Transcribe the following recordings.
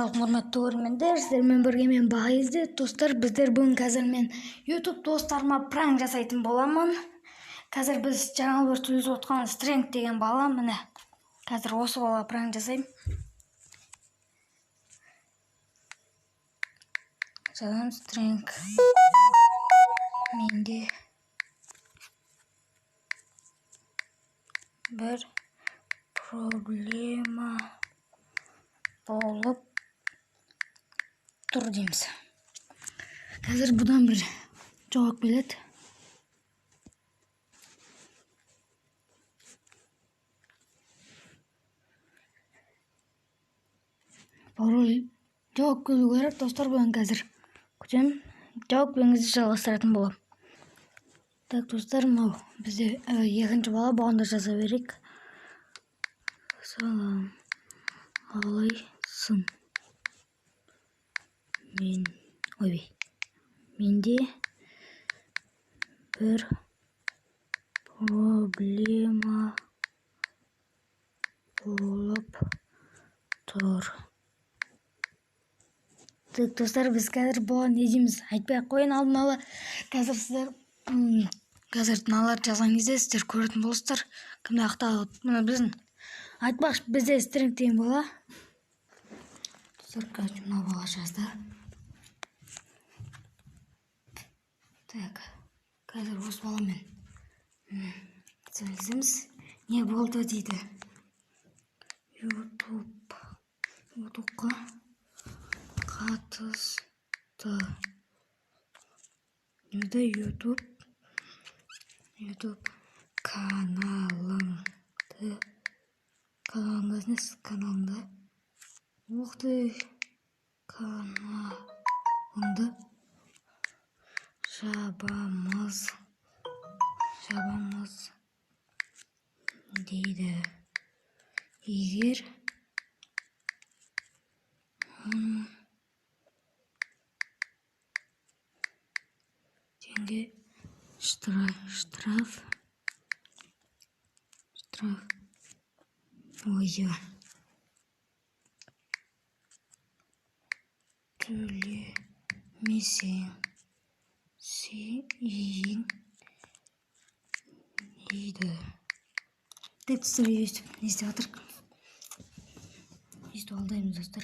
Ассалаумағалейкум құрметті көрермендер, сіздермен бірге мен Бағизде. Достар, біздер бүгін қазір мен YouTube достарыма пранк жасайтын боламын. Қазір біз жаңа бір сөйлесіп отқан Стрэнг деген бала, міне қазір осы бала пранк жасаймын. Жазам Стрэнг. Менде бір проблема болып тұр дейміз. Қазір бұдан бір жауап келеді. Пароль жауап келу керек. Достар, бұдан қазір күтемін. Жауап беріңізді жалғастыратын болам. Так, достар, мынау бізде екінші бала, бұған да жаза берейік. Салам, қалайсың? Менде бір проблема болып тұр. Так, достар, біз қазір бұған не дейміз? Айтпай-ақ қойын алдын ала. Қазір сіздер қазір мыналарды жазған кезде сіздер көретін боласыздар. Кімді ақталып, мына біздің айтпақшы, бізде Стрэнг деген бала. Достар, қазір мына бала жазды. Так, қазір осы баламен сөйлесеміз. Не болды дейді. Ютубқа қатысты. Енді Ютуб каналыңды жабамыз дейді. Егер теңге штраф төлемесең дейді. Текстер естіп не істеп жатырық? Естіп алдаймыз, достар.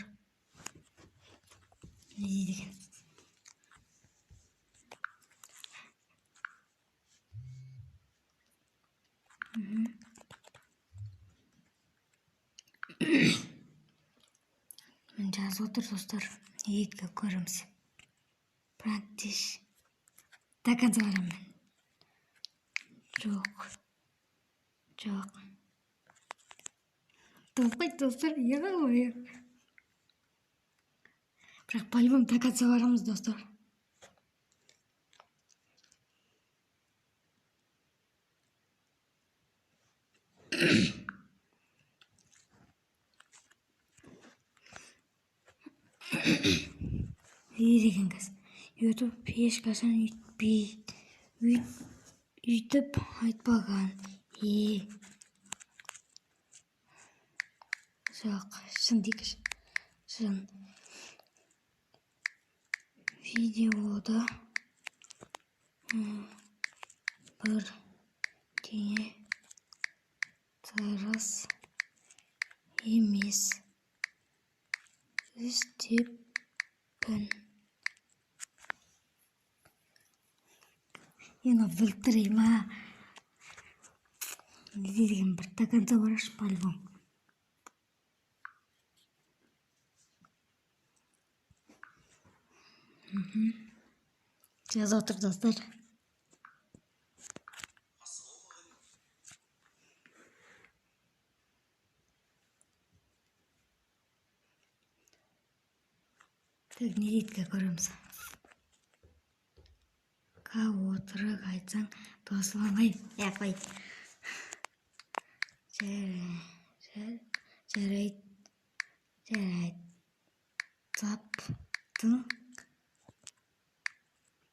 Не дейді екен? Мен жазып отыр, достар. Екі көреміз. Практиш. До конца барамын мен. Жоқ. Толпай, достар, еға ғой. Бірақ по-любому до конца барамыз, достар. Деген қыз. YouTube ешқашан үйтіп айтпаған. Жоқ, шын дейкіш. Шын. Видеода бір теңе тарас емес. Істеппін. Ені білтірейма. Не деген бір до конца бараш по-любому. Жазып отыр, достар. Так, не дейді көреміз. Отырық айтсаң, досыламай. Қой. Жарайды. Таптың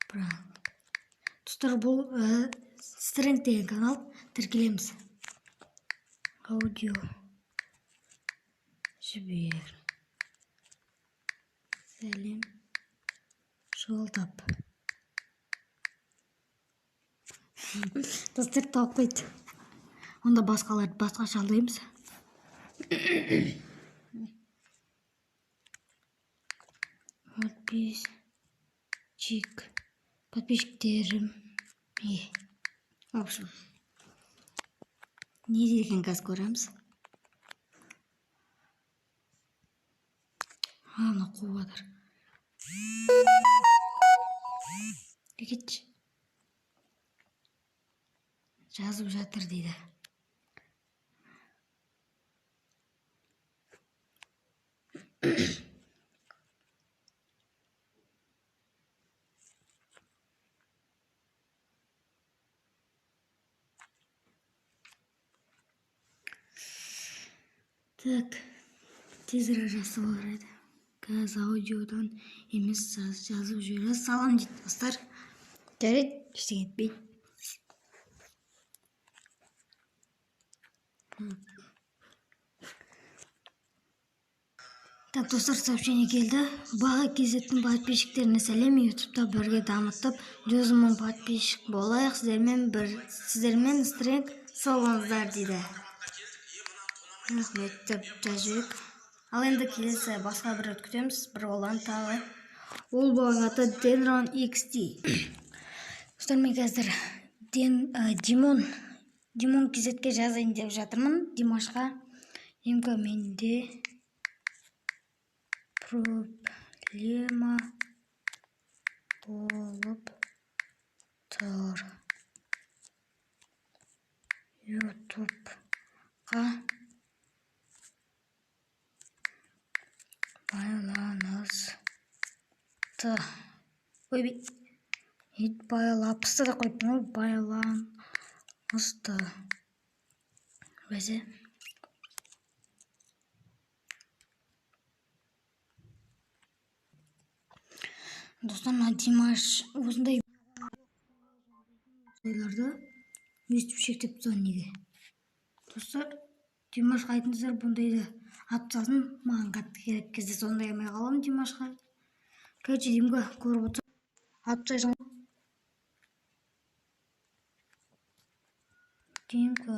пранк. Достар, бұл Стрэнг деген канал. Тіркелеміз. Аудио жібер. сәлем жолдап. Достар тауып қойды. Онда басқаларды басқаша алдаймыз. Подписчиктерім. В общем, не деген газ көреміз. Ана қуадыр. Кетші. Жазып жатыр дейді. Так, тезірек жасып алады. Газ аудиодан емес жазып жібере салам дейді достар. Жарайды, ештеңе етпейді. Так, достар, сообщение келді. Баға кезеттің подписчиктеріне сәлем. Ютубта бірге дамытып, 100 мың подписчик болайық. Сіздермен стрек солыңыздар дейді. Рахмет деп жазып. Ал енді келесі басқа бір күтеміз. Бір olan тағы. Ол баланың аты Denron XD. Достар, мен қазір Димон кезетке жазайын деп жатырмын. Димашқа. Емка менде проблема болып тұр. Ютубқа байланысты. Ой, байлапысты да қойыппын ғой. Байланысты. Бәзе. Достар, Димаш осындай ойларды өстіп шектеп тұр неге. Достар, Димашқа айтыңыздар, бұндайды атпасын, маған қатты керек кезде сондай амай қалам Димашқа. Короче, Димға көріп отыр. Атпайсың. Димка.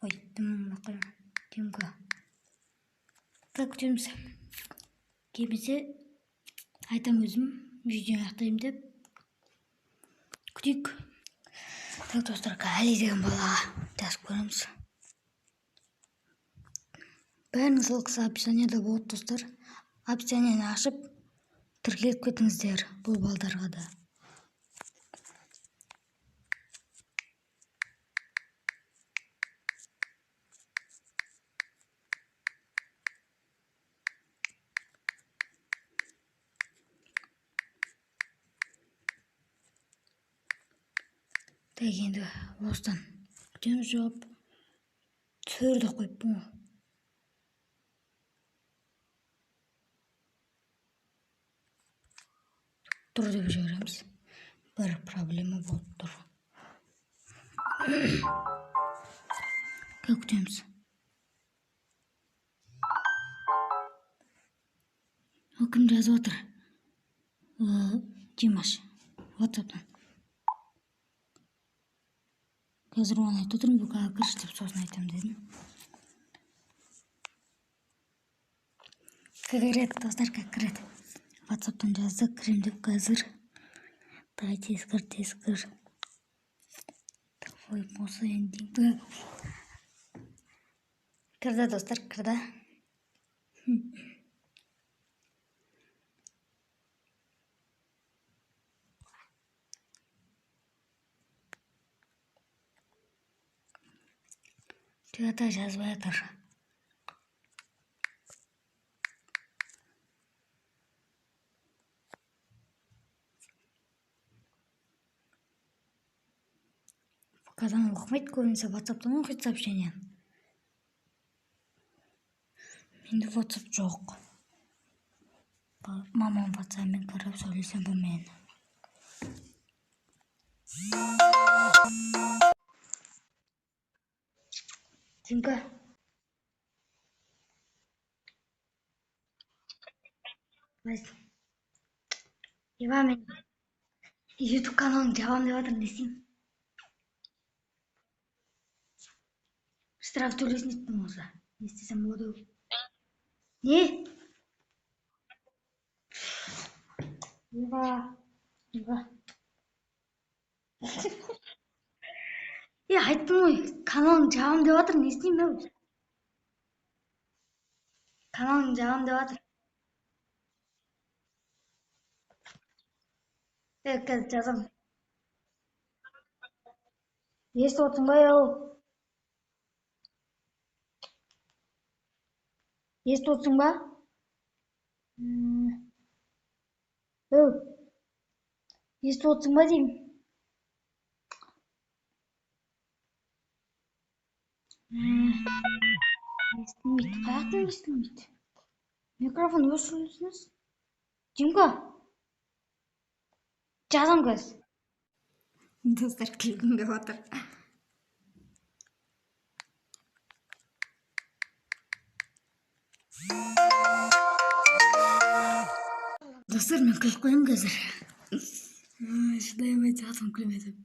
Ой, Димка. Так, күтеміз. Кебізе айтам өзім, видео аяқтаймын деп. Күтейік. Так, достар, Кали деген балаға жазып көреміз. Бәріңіз ол кісі описаниеда болады, достар. Описаниені ашып, тіркеліп кетіңіздер бұл балдарға да. Так, енді осыдан күтеміз жауап. Түрді қойыппын ғой. Тұр деп жібереміз. Бір проблема болып тұр. Күтеміз. Ол кім жазып отыр? Димаш. WhatsApp'тан. Қазір оны айтып отырмын, бүкіл кіріш деп сосын айтам дедім. Кіреді, достар, кіреді. WhatsApp'тан жазды, кірем деп қазір. Дай тескір. Ой, болса енді. Кірді, достар, кірді. Түйата жазбай атыр. Қазан оқымайды, көбінесе WhatsApp'тан оқиды сообщение. Менде WhatsApp жоқ. Мамам WhatsApp'мен кіріп сөйлесем бұмен. Димка. Ева мен YouTube каналын жабам деп жатырмын, не істеймін? Штраф төлесін еттім болса. Не істесем болады? Не? Ева. Айттым ғой, каналын жабам деп жатыр, не істеймін ау? Каналын жабам деп жатыр. Қазір жазамын. Естіп отырсың ба, ау? Естіп отырсың ба? Ау, естіп отырсың ба деймін. Естілмейді, қаяқтан естілмейді? Микрофон өшірілсіңіз. Димка, жазам қазір. Достар күлгім келіп отыр. Достар, мен күліп қоямын қазір. Шыдай алмай жатырмын күлмедім.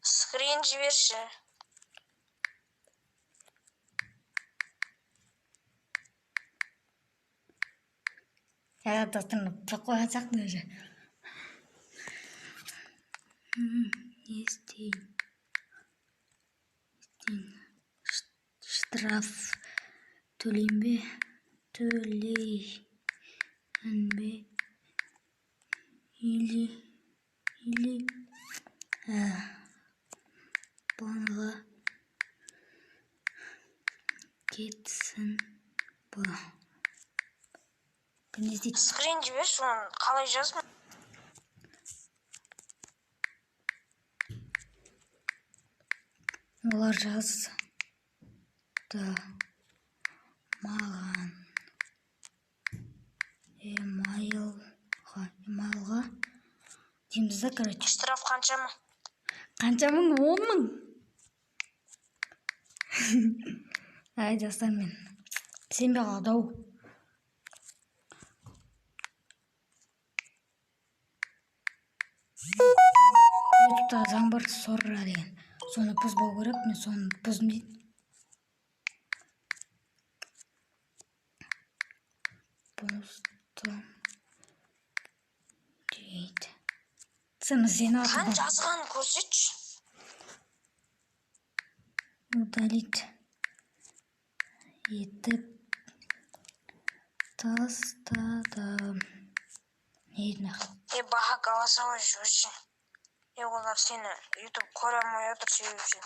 Скрин жіберші. Я достаточно плохой отцак даже. Есть штраф төлеймін бе или планға кетсін ба. Скрин жіберші, оны қалай жаздың? Олар жазды маған емайлға дейміз да, короче. Штраф қаншамы? Қаншамың? 10 мың. Ай, достар, мен сенбе қалды-ау. Ютубта заң бар, сорра деген. Соны бұзбау керек, мен соны бұздым дейді. Бұздым дейді. Сені атыдан. Қан жазғанын көрсетші. Удалить етіп тастадым. Не еді нақ? Баға голосовой жүрші. Олар сені YouTube көре алмай отыр себебі.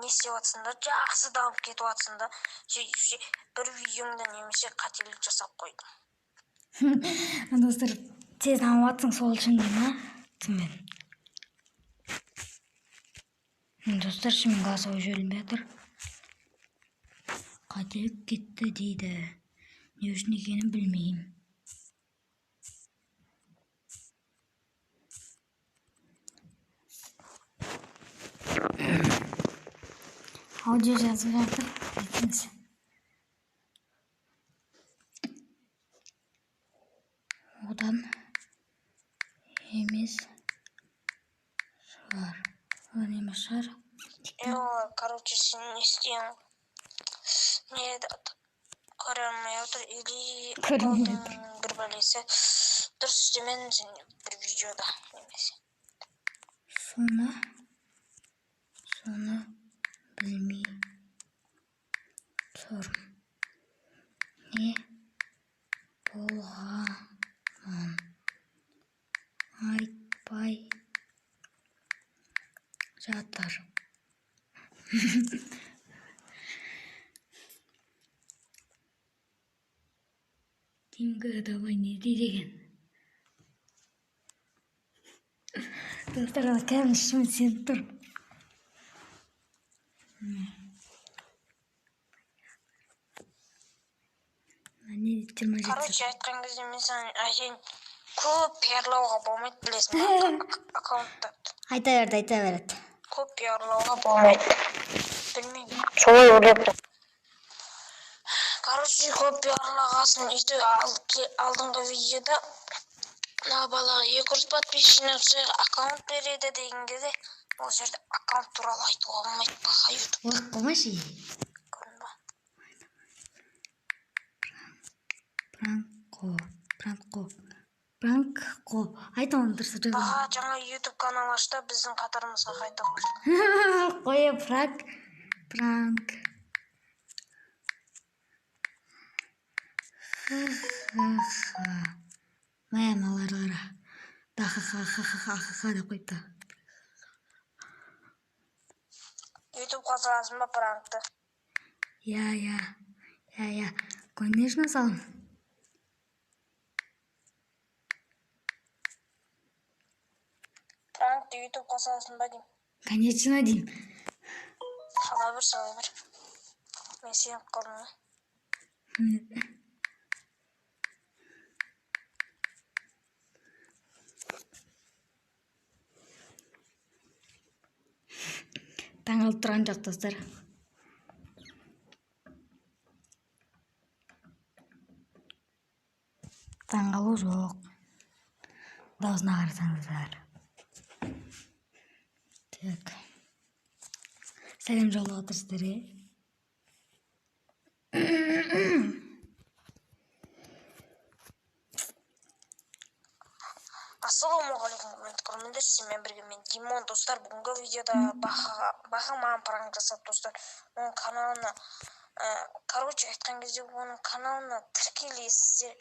Не істеп жатсыңдар? Жақсы дамып кетіп жатсыңдар. Бір видеоңда немесе қателік жасап қойдым. Достар, тез дамып жатсың, сол үшін деймін, түмен. Достар, şimdi голосовой жіберілмей жатыр. Қателік кетті дейді. Не үшін екенін білмеймін. Аудио жазып жатыр. Айтыңыз. Одан емес шығар. Короче, сен не істейін? Не көре алмай отыр, или бір бәлесі дұрыс істемен бір видеода немесе. Соны білмей тұрмын. Не болғанын айтпай жатыр. Димка, давай не дейді екен. Достар, кәдімгі ішіме сеніп тұр. Не дейді 27 Короче, айтқан кезде мен саған әшейін көп пиарлауға болмайды, білесің ба? Аккаунттарды. айта береді. Көп пиарлауға болмайды. Білмеймін. Солай ойлаппын. Короче, көп пиарлағасын үйде алдыңғы видеода мына балаға 200 подписчиктен аккаунт береді деген кезде ол жерде аккаунт туралы айтуға болмайды баха ютуб. Уақ болмашы. Көрдің ба? Пранко. Айтамын дұрыс жазып. Баха жаңа ютуб канал ашты, біздің қатарымызға қайта қосты. Қоя пранк. Мамаларға. Ха деп қойыпты. Ютубқа саласың ба пранкты? Я. Конечно, салым. Пранкты ютубқа саласың ба деймін. Конечно, деймін. Сала бір. Мен сеніп қалдым. Таңғалып тұрған жоқ, достар. Таңғалу жоқ. Даусына қарасаңыздар. Так. Сәлем жолдауға тырыстыр, Ассалаумағалейкум, құрметті көрермендер, сізбен бірге мен Димон. Достар, бүгінгі видеода Баха маған пранк жасап, достар. Оның каналына, короче, айтқан кезде оның каналына тіркелесіздер,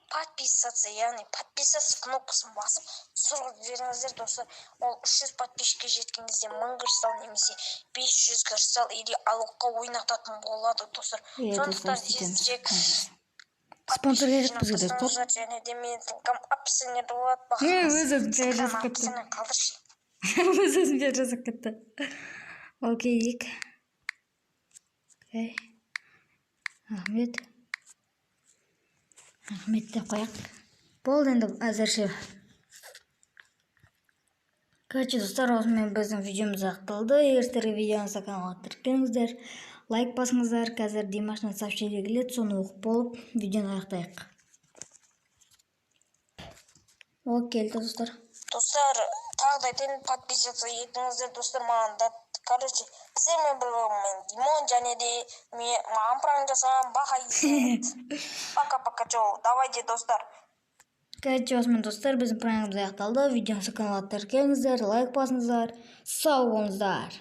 подписаться, яғни подписаться кнопкасын басып, сұрғып жіберіңіздер, достар. Ол 300 подписчикке жеткен кезде 1000 кристалл немесе 500 кристалл или алуққа ойнататын болады, достар. Сондықтан тезірек спонсор керек бізге, достар. және де менің тілкам описаниеде болады. Өз-өзім жазып кетті. Окей. Рахмет деп қояқ. Болды енді әзірше. Короче, достар, осымен біздің видеомыз аяқталды. Егер сіздерге видеоны каналға тіркеліңіздер, лайк басыңыздар. Қазір Димаштан сообщение келеді, соны оқып болып видеоны аяқтайық. Ол келді, достар. Достар, тағы да айтайын, подписаться етіңіздер, достар, маған да. Короче, сіздермен бірге мен Димон, және де маған пранк жасаған Баха естемейді. Пока-пока, давайте, достар. Короче, осымен, достар, біздің пранкымыз аяқталды. Видеоны каналға тіркеліңіздер, лайк басыңыздар. Сау болыңыздар.